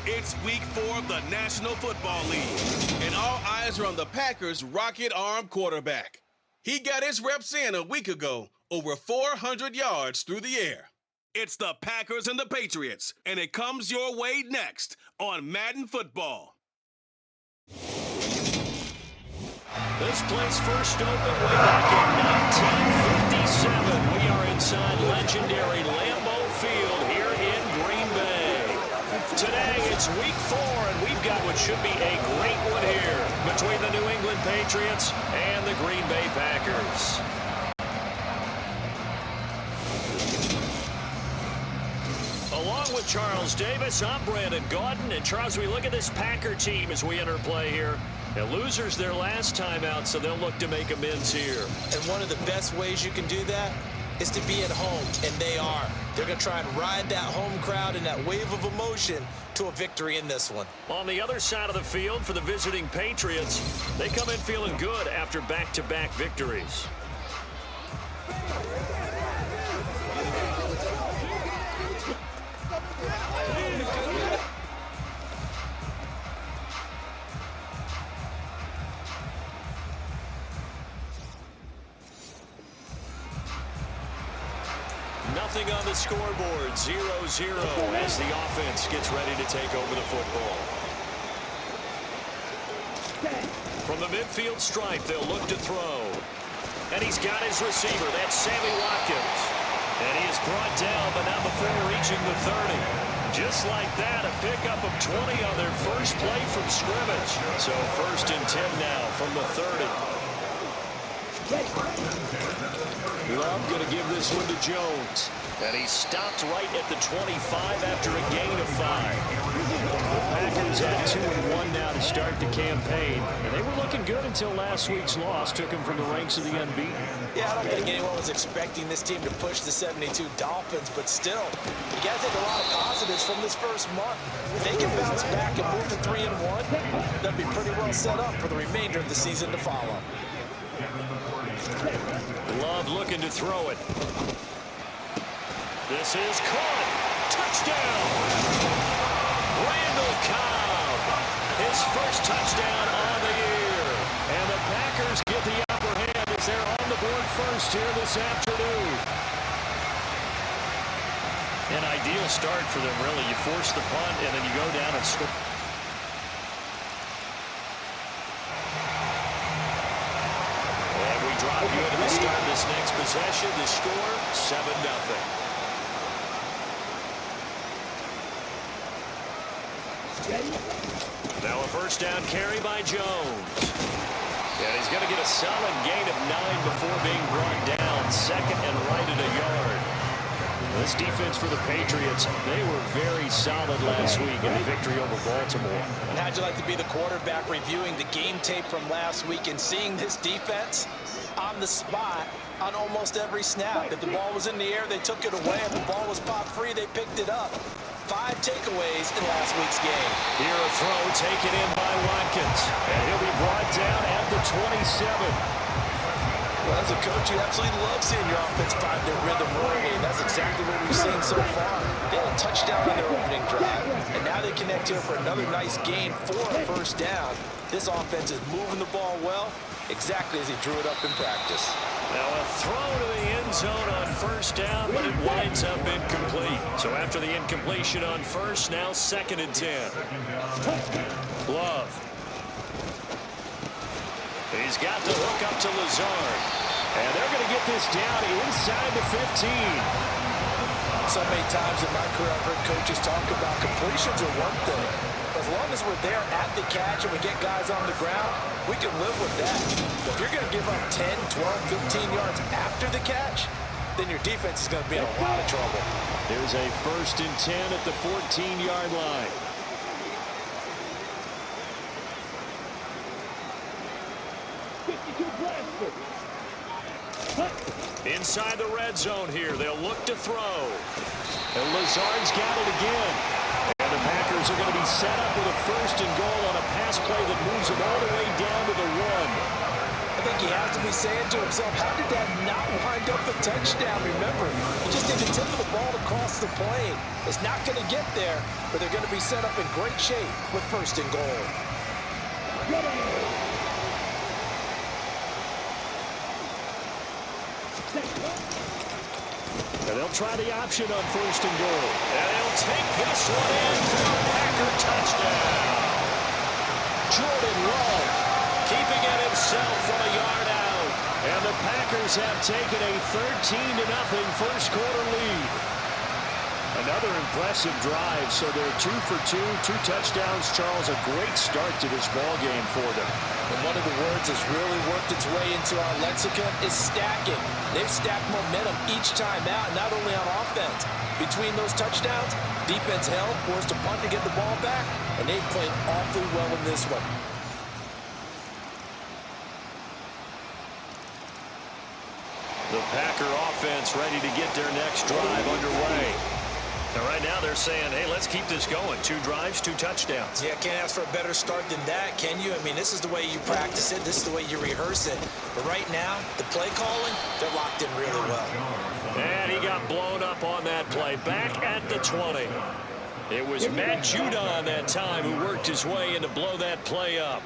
It's week 4 of the National Football League, and all eyes are on the Packers' rocket-armed quarterback. He got his reps in a week ago, over 400 yards through the air. It's the Packers and the Patriots, and it comes your way next on Madden Football. This place first opened way back in 1957. We are inside legendary Lambeau Field here in Green Bay. Today, it's week 4, and we've got what should be a great one here between the New England Patriots and the Green Bay Packers. Along with Charles Davis, I'm Brandon Gaudin. And Charles, we look at this Packer team as we enter play here. And losers their last time out, so they'll look to make amends here. And one of the best ways you can do that is to be at home, and they are. They're going to try and ride that home crowd and that wave of emotion to a victory in this one. On the other side of the field for the visiting Patriots, they come in feeling good after back-to-back victories. Nothing on the scoreboard, 0-0 as the offense gets ready to take over the football. From the midfield stripe, they'll look to throw. And he's got his receiver, that's Sammy Watkins. And he is brought down, but not before reaching the 30. Just like that, a pickup of 20 on their first play from scrimmage. So 1st and 10 now from the 30. Love going to give this one to Jones. And he stopped right at the 25 after a gain of 5. The Packers at 2-1 now to start the campaign. And they were looking good until last week's loss took them from the ranks of the unbeaten. Yeah, I don't think anyone was expecting this team to push the 72 Dolphins, but still, you got to take a lot of positives from this first month. If they can bounce back and move to 3-1, they'll be pretty well set up for the remainder of the season to follow. Love looking to throw it. This is caught. Touchdown! Randall Cobb. His first touchdown on the year. And the Packers get the upper hand as they're on the board first here this afternoon. An ideal start for them, really. You force the punt, and then you go down and score. Drop you into the start of this next possession. The score, 7-0. Now a first down carry by Jones. And he's going to get a solid gain of 9 before being brought down. 2nd and right at a yard. This defense for the Patriots, they were very solid last week in the victory over Baltimore. And how'd you like to be the quarterback reviewing the game tape from last week and seeing this defense on the spot on almost every snap? If the ball was in the air, they took it away. If the ball was popped free, they picked it up. 5 takeaways in last week's game. Here a throw taken in by Watkins. And he'll be brought down at the 27. Well, as a coach, you absolutely love seeing your offense find their rhythm early, and that's exactly what we've seen so far. They had a touchdown on their opening drive, and now they connect here for another nice gain for a first down. This offense is moving the ball well, exactly as he drew it up in practice. Now a throw to the end zone on first down, but it winds up incomplete. So after the incompletion on first, now 2nd and 10. Love. He's got the hook up to Lazard. And they're going to get this down inside the 15. So many times in my career, I've heard coaches talk about completions are one thing. As long as we're there at the catch and we get guys on the ground, we can live with that. But if you're going to give up 10, 12, 15 yards after the catch, then your defense is going to be in a lot of trouble. There's a 1st and 10 at the 14-yard line. Inside the red zone here, they'll look to throw. And Lazard's got it again. And the Packers are going to be set up with a 1st and goal on a pass play that moves them all the way down to the 1. I think he has to be saying to himself, how did that not wind up a touchdown? Remember, he just did the tip of the ball across the plane. It's not going to get there, but they're going to be set up in great shape with 1st and goal. And they'll try the option on 1st and goal. And they'll take this one in for a Packer touchdown. Jordan Love keeping it himself from a yard out. And the Packers have taken a 13-0 first quarter lead. Another impressive drive, so they're 2 for 2, 2 touchdowns. Charles, a great start to this ball game for them. And one of the words that's really worked its way into our lexicon is stacking. They've stacked momentum each time out, not only on offense. Between those touchdowns, defense held, forced a punt to get the ball back, and they played awfully well in this one. The Packer offense ready to get their next drive underway. And right now they're saying, hey, let's keep this going. 2 drives, 2 touchdowns. Yeah, can't ask for a better start than that, can you? I mean, this is the way you practice it. This is the way you rehearse it. But right now, the play calling, they're locked in really well. And he got blown up on that play. Back at the 20. It was Matt Judon that time who worked his way in to blow that play up.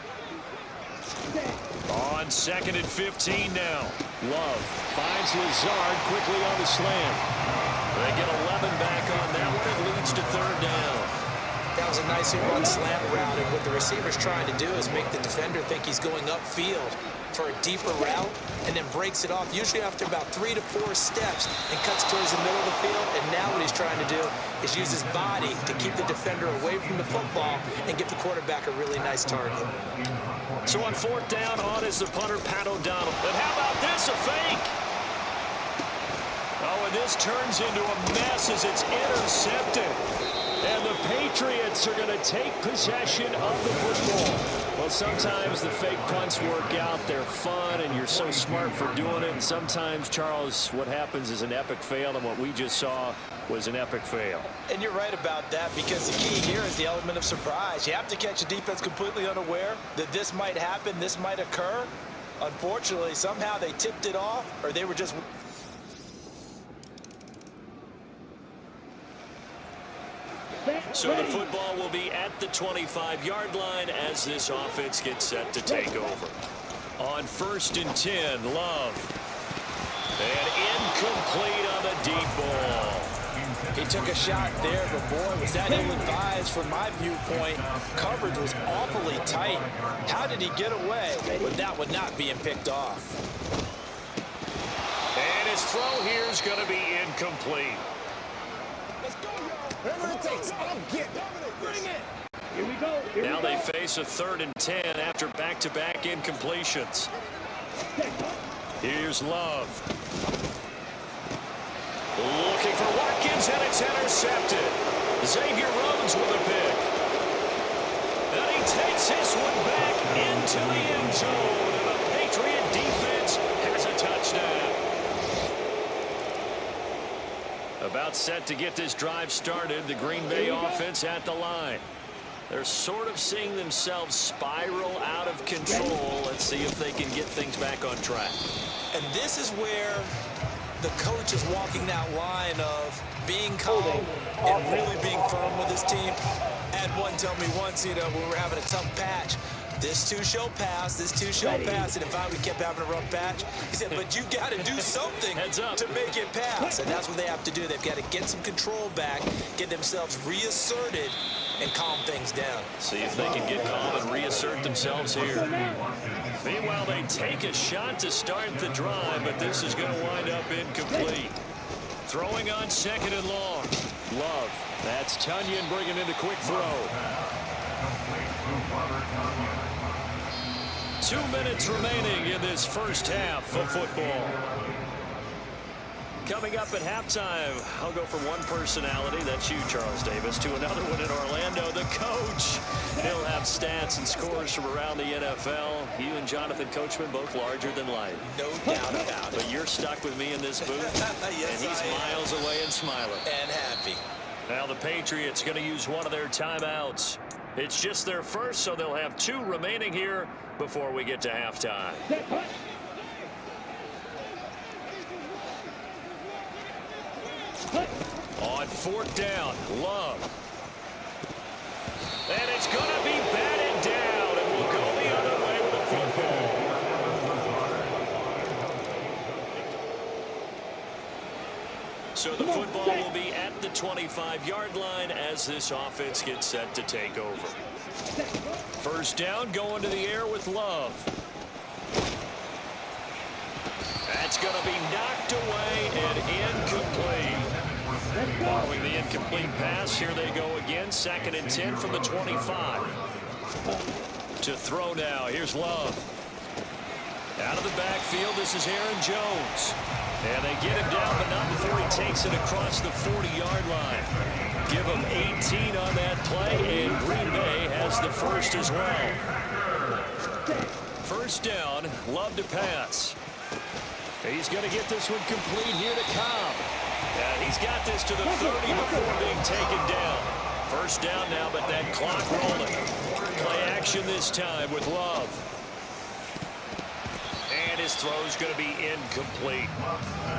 On 2nd and 15 now. Love finds Lazard quickly on the slant. They get 11 back on that one. It leads to 3rd down. That was a nicely run slant route, and what the receiver's trying to do is make the defender think he's going upfield for a deeper route, and then breaks it off, usually after about 3 to 4 steps, and cuts towards the middle of the field. And now what he's trying to do is use his body to keep the defender away from the football and give the quarterback a really nice target. So on 4th down, on is the punter, Pat O'Donnell. And how about this, a fake? Oh, and this turns into a mess as it's intercepted. And the Patriots are going to take possession of the football. Well, sometimes the fake punts work out. They're fun, and you're so smart for doing it. And sometimes, Charles, what happens is an epic fail, and what we just saw was an epic fail. And you're right about that, because the key here is the element of surprise. You have to catch a defense completely unaware that this might happen, this might occur. Unfortunately, somehow they tipped it off, or they were just... So the football will be at the 25-yard line as this offense gets set to take over. On 1st and 10, Love. And incomplete on the deep ball. He took a shot there, but boy, was that ill-advised from my viewpoint. Coverage was awfully tight. How did he get away with that one not being picked off? And his throw here is going to be incomplete. Whatever it takes, I'll get it. Bring it. Here we go. Now they face a 3rd and 10 after back-to-back incompletions. Here's Love. Looking for Watkins, and it's intercepted. Xavier Rhodes with a pick. And he takes this one back into the end zone. And the Patriot defense has a touchdown. About set to get this drive started, the Green Bay offense at the line. They're sort of seeing themselves spiral out of control. Let's see if they can get things back on track. And this is where the coach is walking that line of being calm and really being firm with his team. I had one tell me once, you know, when we were having a tough patch, this too shall pass, this too shall pass. And if we kept having a rough patch, he said, but you got to do something to make it pass. And that's what they have to do. They've got to get some control back, get themselves reasserted, and calm things down. See if they can get calm and reassert themselves here. Meanwhile, they take a shot to start the drive, but this is going to wind up incomplete. Throwing on 2nd and long. Love. That's Tunyon bringing in the quick throw. 2 minutes remaining in this first half of football. Coming up at halftime, I'll go from one personality, that's you, Charles Davis, to another one in Orlando, the coach. He'll have stats and scores from around the NFL. You and Jonathan Coachman, both larger than life. No doubt about it. But you're stuck with me in this booth, yes, and he's miles away and smiling. And happy. Now the Patriots going to use one of their timeouts. It's just their first, so they'll have 2 remaining here before we get to halftime. On fourth down, Love. And it's going to be batted down, and we'll go the other way with the football. So the football will be at the 25-yard line as this offense gets set to take over. First down, going to the air with Love. That's going to be knocked away and incomplete. Following the incomplete pass, here they go again. 2nd and 10 from the 25. To throw now, here's Love. Out of the backfield, this is Aaron Jones. And they get him down, but not before he takes it across the 40-yard line. Give him 18 on that play, and Green Bay has the first as well. First down, Love to pass. He's going to get this one complete here to Cobb. And he's got this to the 30 before being taken down. First down now, but that clock rolling. Play action this time with Love. And his throw's going to be incomplete.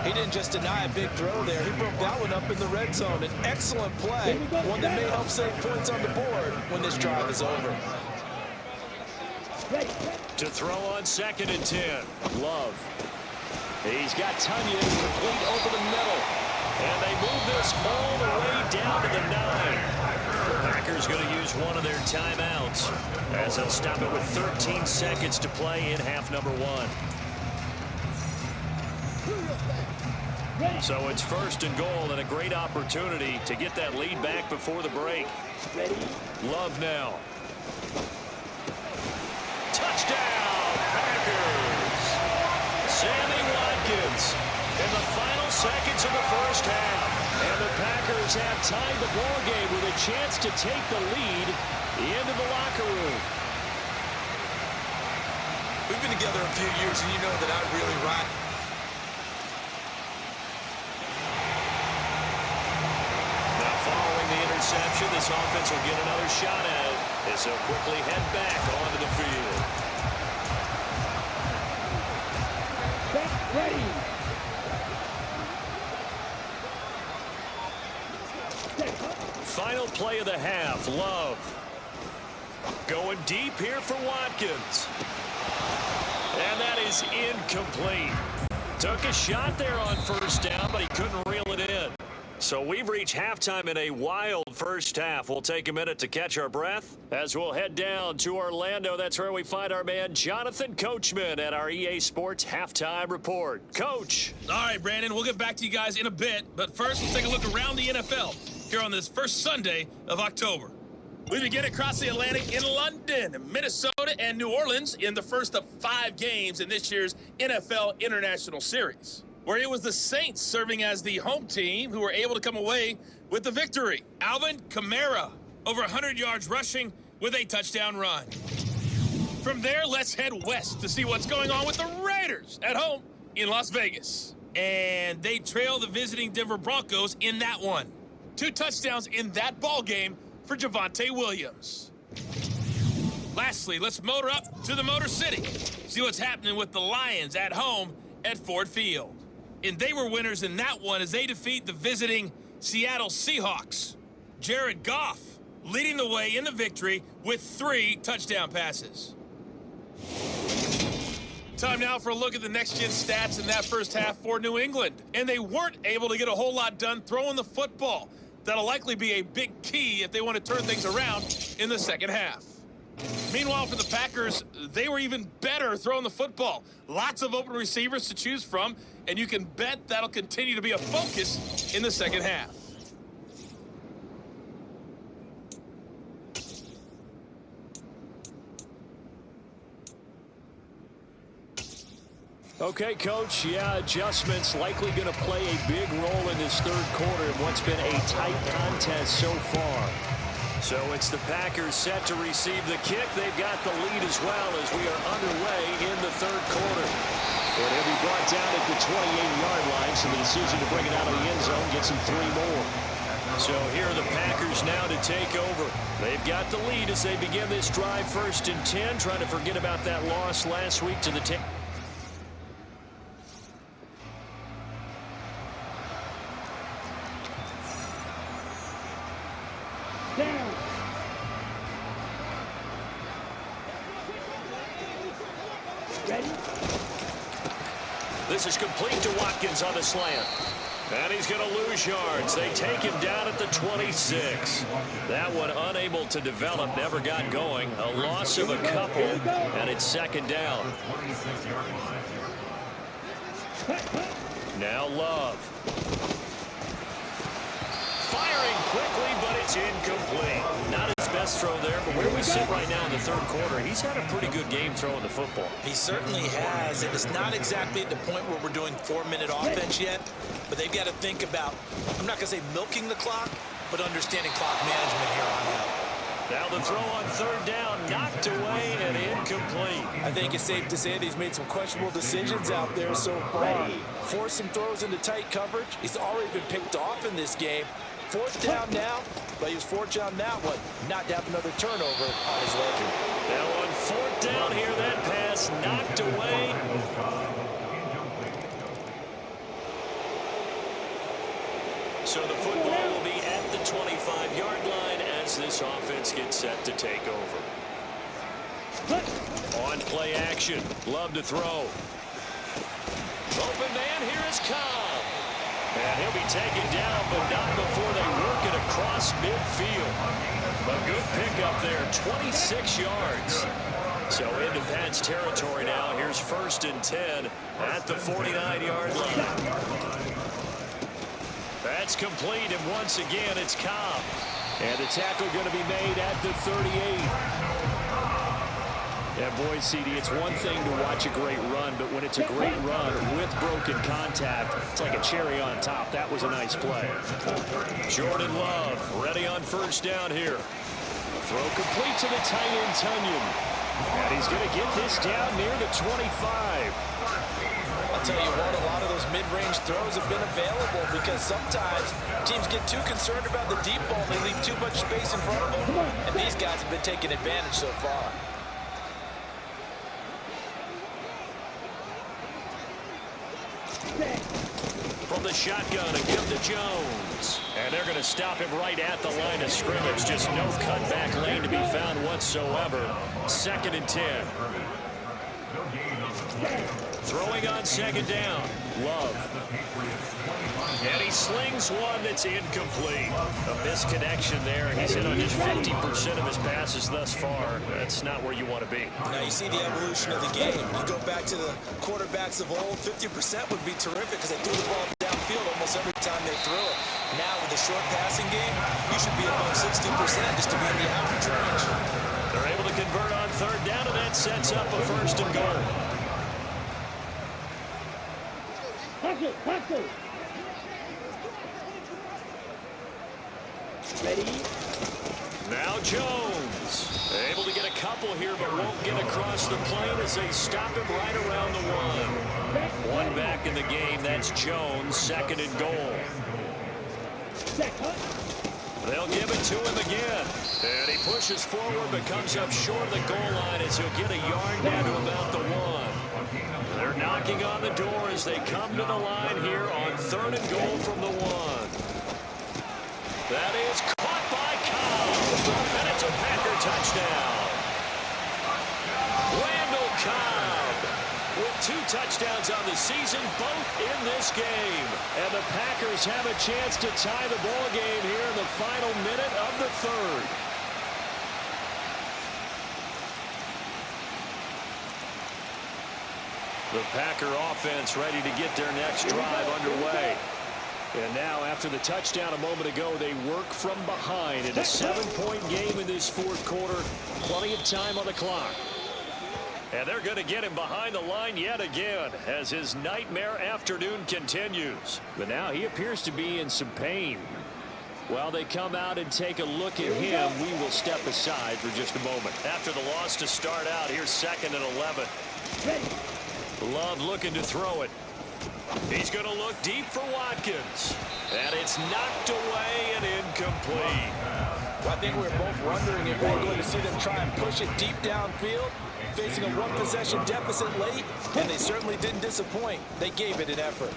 He didn't just deny a big throw there. He broke that one up in the red zone. An excellent play, one that may help save points on the board when this drive is over. To throw on 2nd and 10, Love. He's got Tunyon complete over the middle. And they move this all the way down to the 9. The Packers going to use one of their timeouts as they'll stop it with 13 seconds to play in half number 1. So it's 1st and goal and a great opportunity to get that lead back before the break. Love now. Touchdown, Packers! Sammy Watkins in the final seconds of the first half. And the Packers have tied the ball game with a chance to take the lead into the locker room. We've been together a few years, and you know that I really ride. Now following the interception, this offense will get another shot at it as they'll quickly head back onto the field. Ready. Final play of the half, Love. Going deep here for Watkins. And that is incomplete. Took a shot there on first down, but he couldn't reel it in. So we've reached halftime in a wild first half. We'll take a minute to catch our breath as we'll head down to Orlando. That's where we find our man Jonathan Coachman at our EA Sports Halftime Report. Coach. All right, Brandon, we'll get back to you guys in a bit. But first, let's take a look around the NFL here on this first Sunday of October. We begin across the Atlantic in London, Minnesota, and New Orleans in the first of 5 games in this year's NFL International Series, where it was the Saints serving as the home team who were able to come away with the victory. Alvin Kamara, over 100 yards rushing with a touchdown run. From there, let's head west to see what's going on with the Raiders at home in Las Vegas. And they trail the visiting Denver Broncos in that one. 2 touchdowns in that ball game for Javonte Williams. Lastly, let's motor up to the Motor City. See what's happening with the Lions at home at Ford Field. And they were winners in that one as they defeat the visiting Seattle Seahawks. Jared Goff leading the way in the victory with 3 touchdown passes. Time now for a look at the next-gen stats in that first half for New England. And they weren't able to get a whole lot done throwing the football. That'll likely be a big key if they want to turn things around in the second half. Meanwhile, for the Packers, they were even better throwing the football. Lots of open receivers to choose from, and you can bet that'll continue to be a focus in the second half. Okay, Coach, adjustments likely going to play a big role in this third quarter in what's been a tight contest so far. So it's the Packers set to receive the kick. They've got the lead as well as we are underway in the third quarter. But he'll be brought down at the 28-yard line, so the decision to bring it out of the end zone gets him 3 more. So here are the Packers now to take over. They've got the lead as they begin this drive 1st and 10, trying to forget about that loss last week to the team. Ready? This is complete to Watkins on the slant. And he's going to lose yards. They take him down at the 26. That one unable to develop, never got going. A loss of a couple, and it's second down. Now Love. Firing quickly, but it's incomplete. Not his best throw there, but where we sit right now in the third quarter, he's had a pretty good game throwing the football. He certainly has, and it's not exactly at the point where we're doing 4-minute offense yet, but they've got to think about, I'm not going to say milking the clock, but understanding clock management here on out. Now the throw on third down, knocked away and incomplete. I think it's safe to say that he's made some questionable decisions out there so far. Forced some throws into tight coverage. He's already been picked off in this game. Fourth down now, but he was fortunate on that one not to have another turnover on his ledger. Now on fourth down here, that pass knocked away. So the football will be at the 25-yard line as this offense gets set to take over. On play action, Love to throw. Open man, here is Cobb. And he'll be taken down, but not before they work it across midfield. A good pickup there, 26 yards. So into Pat's territory now. Here's 1st and 10 at the 49-yard line. That's complete, and once again, it's Cobb. And the tackle going to be made at the 38. Yeah, boy, CD, it's one thing to watch a great run, but when it's a great run with broken contact, it's like a cherry on top. That was a nice play. Jordan Love ready on first down here. Throw complete to the tight end, Tunyon. And he's going to get this down near the 25. I'll tell you what, a lot of those mid-range throws have been available because sometimes teams get too concerned about the deep ball. They leave too much space in front of them, and these guys have been taking advantage so far. From the shotgun, a give to Jones. And they're going to stop him right at the line of scrimmage. Just no cutback lane to be found whatsoever. 2nd and 10. Throwing on 2nd down. Love. And he slings one that's incomplete. A misconnection there. He's hit on just 50% of his passes thus far. That's not where you want to be. Now you see the evolution of the game. You go back to the quarterbacks of old, 50% would be terrific because they threw the ball downfield almost every time they threw it. Now with the short passing game, you should be above 60% just to be in the average range. They're able to convert on third down, and that sets up a 1st and goal. Ready? Now Jones. Able to get a couple here, but won't get across the plane as they stop him right around the 1. One back in the game. That's Jones. 2nd and goal. They'll give it to him again. And he pushes forward, but comes up short of the goal line as he'll get a yard down to about the 1. They're knocking on the door as they come to the line here on 3rd and goal from the 1. That is caught by Cobb. And it's a Packer touchdown. Randall Cobb with 2 touchdowns on the season, both in this game. And the Packers have a chance to tie the ball game here in the final minute of the 3rd. The Packer offense ready to get their next drive underway. And now, after the touchdown a moment ago, they work from behind in a 7-point game in this 4th quarter. Plenty of time on the clock. And they're going to get him behind the line yet again as his nightmare afternoon continues. But now he appears to be in some pain. While they come out and take a look at him, we will step aside for just a moment. After the loss to start out, here's 2nd and 11. Love looking to throw it. He's going to look deep for Watkins. And it's knocked away and incomplete. Well, I think we're both wondering if we're going to see them try and push it deep downfield, facing a 1-possession deficit late, and they certainly didn't disappoint. They gave it an effort.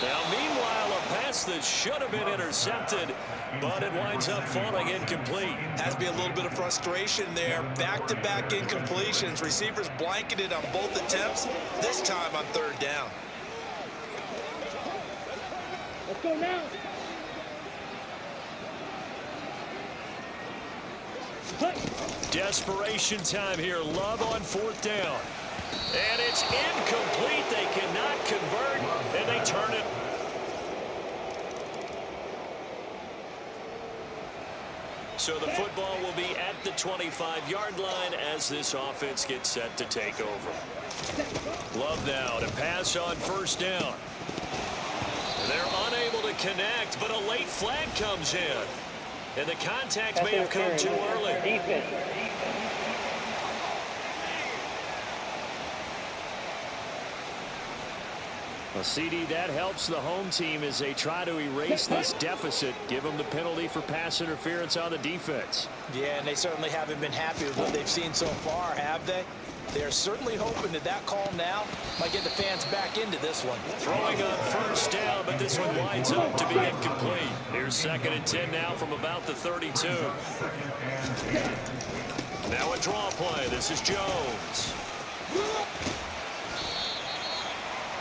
Now, meanwhile, a pass that should have been intercepted, but it winds up falling incomplete. Has to be a little bit of frustration there. Back-to-back incompletions. Receivers blanketed on both attempts, this time on third down. Let's go now. Desperation time here. Love on fourth down. And it's incomplete. They cannot convert, and they turn it. So the football will be at the 25-yard line as this offense gets set to take over. Love now to pass on first down. They're unable to connect, but a late flag comes in. And the contact may have come too early. Well, CD, that helps the home team as they try to erase this deficit, give them the penalty for pass interference on the defense. Yeah, and they certainly haven't been happy with what they've seen so far, have they? They're certainly hoping that call now might get the fans back into this one. Throwing on first down, but this one winds up to be incomplete. Here's 2nd and 10 now from about the 32. Now a draw play. This is Jones.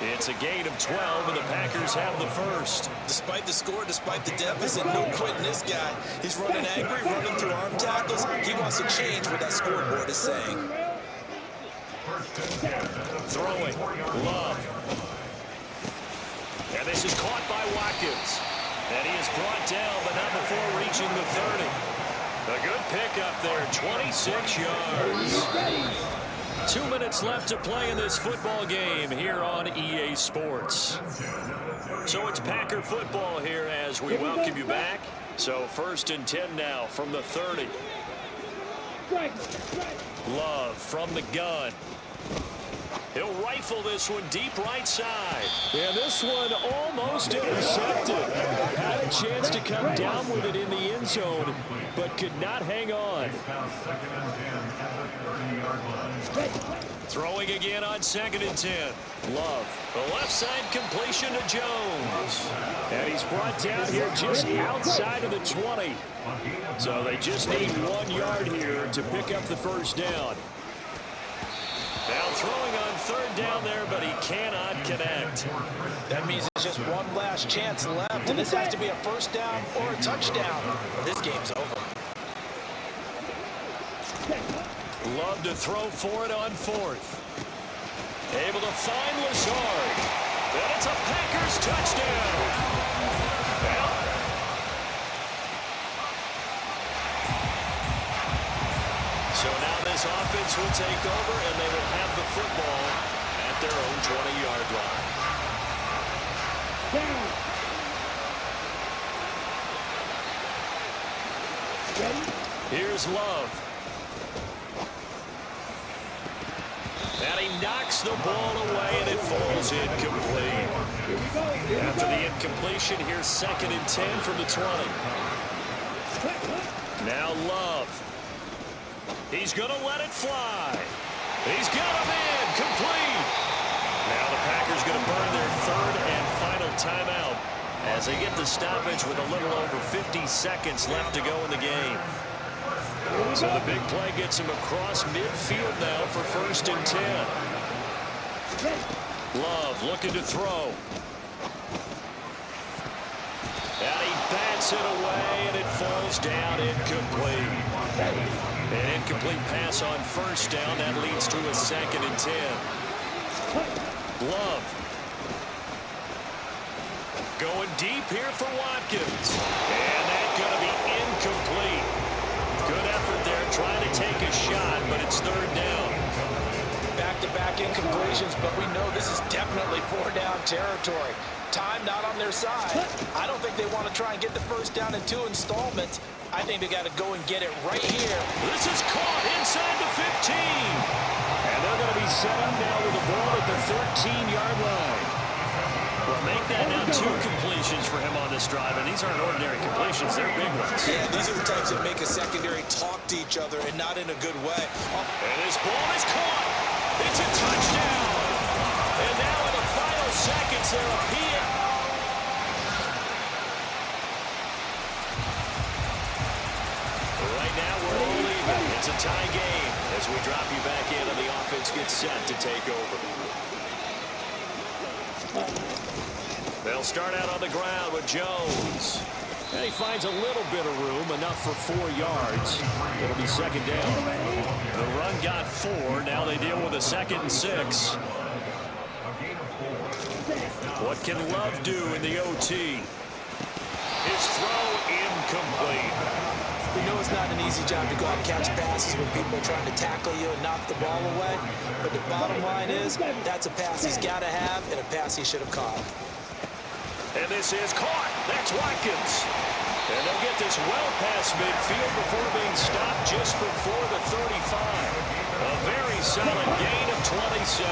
It's a gain of 12, and the Packers have the first. Despite the score, despite the deficit, no quitting this guy. He's running angry, running through arm tackles. He wants to change what that scoreboard is saying. Throwing. Love. And this is caught by Watkins. And he is brought down, but not before reaching the 30. A good pickup there, 26 yards. 2 minutes left to play in this football game here on EA Sports. So it's Packer football here as we welcome you back. So 1st and 10 now from the 30. Love from the gun. He'll rifle this one deep right side. And this one almost intercepted. Had a chance to come down with it in the end zone, but could not hang on. Throwing again on 2nd and 10. Love. The left side completion to Jones. And he's brought down here just outside of the 20. So they just need 1 yard here to pick up the first down. Now throwing on third down there, but he cannot connect. That means there's just one last chance left, and this has to be a first down or a touchdown. This game's over. Love to throw for it on 4th. Able to find Lazard. And it's a Packers touchdown. Well, so now this offense will take over, and they will have the football at their own 20-yard line. Here's Love. And he knocks the ball away, and it falls incomplete. After the incompletion, here's 2nd and 10 from the 20. Now Love. He's going to let it fly. He's got him in. Complete. Now the Packers going to burn their 3rd and final timeout as they get the stoppage with a little over 50 seconds left to go in the game. So the big play gets him across midfield now for 1st and 10. Love looking to throw. And he bats it away, and it falls down incomplete. An incomplete pass on first down. That leads to a 2nd and 10. Love. Going deep here for Watkins. And that's going to be incomplete. Good effort there, trying to take a shot, but it's 3rd down. Back-to-back incompletions, but we know this is definitely 4-down territory. Time not on their side. I don't think they want to try and get the first down in 2 installments. I think they got to go and get it right here. This is caught inside the 15. And they're going to be set up now with the ball at the 13-yard line. Well, make that now 2 completions for him on this drive, and these aren't ordinary completions. They're big ones. Yeah, these are the types that make a secondary talk to each other and not in a good way. And this ball is caught. It's a touchdown. And now in the final seconds, they're a PA. It's a tie game as we drop you back in and the offense gets set to take over. They'll start out on the ground with Jones. And he finds a little bit of room, enough for 4 yards. It'll be second down. The run got 4. Now they deal with a 2nd and 6. What can Love do in the OT? His throw incomplete. We know it's not an easy job to go out and catch passes when people are trying to tackle you and knock the ball away. But the bottom line is, that's a pass he's got to have and a pass he should have caught. And this is caught. That's Watkins. And they'll get this well past midfield before being stopped just before the 35. A very solid gain of 27.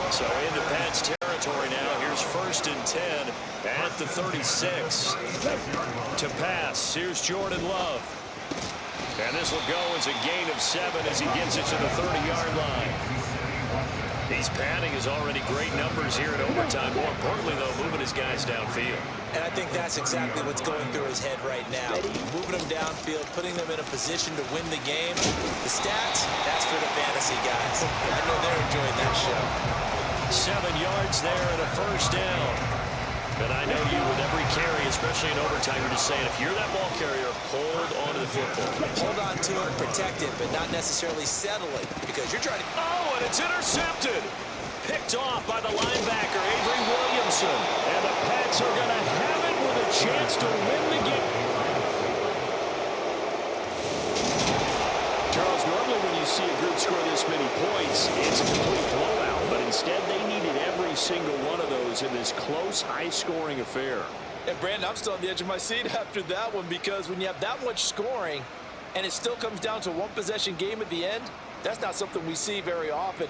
So into Pat's territory now. Here's 1st and 10 at the 36. To pass. Here's Jordan Love. And this will go as a gain of 7 as he gets it to the 30-yard line. He's padding his already great numbers here in overtime. More importantly, though, moving his guys downfield. And I think that's exactly what's going through his head right now. Moving them downfield, putting them in a position to win the game. The stats, that's for the fantasy guys. I know they're enjoying that show. 7 yards there and a 1st down. And I know you with every carry, especially in overtime, you're just saying, if you're that ball carrier, hold on to the football. Hold on to it, protect it, but not necessarily settle it, because you're trying to... Oh, and it's intercepted. Picked off by the linebacker, Avery Williamson. And the Pats are going to have it with a chance to win the game. Charles, normally when you see a group score this many points, it's a complete blowout. But instead, they needed every single one of those in this close, high-scoring affair. And Brandon, I'm still on the edge of my seat after that one, because when you have that much scoring and it still comes down to one possession game at the end, that's not something we see very often.